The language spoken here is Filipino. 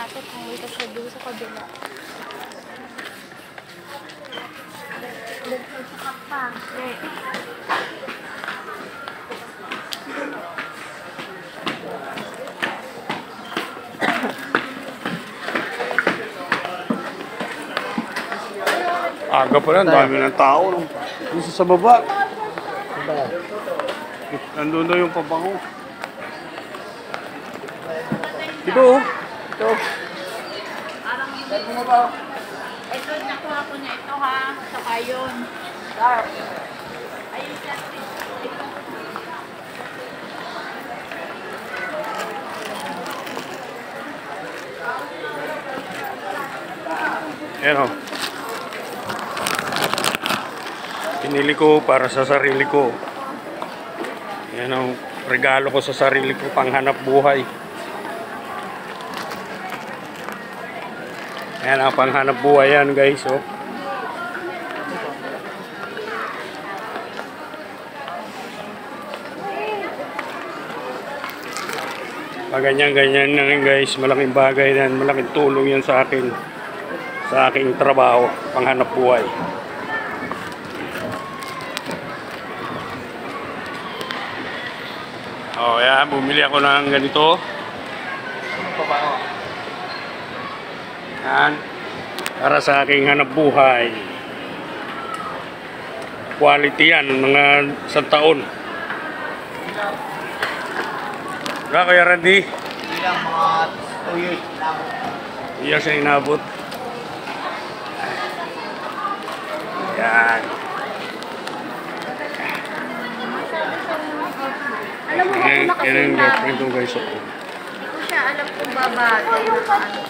Tapos pumunta siya doon sa kabila. Nagsasak pa. Aga pa lang, dami ng tao. Dito sa baba. Nandun na yung pabango. Ito oh. Ito. Ito, nakuha ko niya ito ha. Saka yun. Ayun siya. Ito. Ayan oh. Pinili ko para sa sarili ko. Yan ang regalo ko sa sarili ko, panghanap buhay. Yan ang panghanap buhay yan guys. Oh. Ganyan-ganyan na rin guys. Malaking bagay yan. Malaking tulong yan sa akin. Sa aking trabaho, panghanap buhay. Oh, yan, bumili ako ng ganito. Yan. Para sa aking hanap buhay. Quality yan, mga 1 taon. Wala Kuya Randy? Ilang mga 2 years lang. Iyan siya inabot. Yan. Alam mo ba kung Yan ang nakasinabi? girlfriend ko guys. Hindi ko siya alam kung babagay na ano.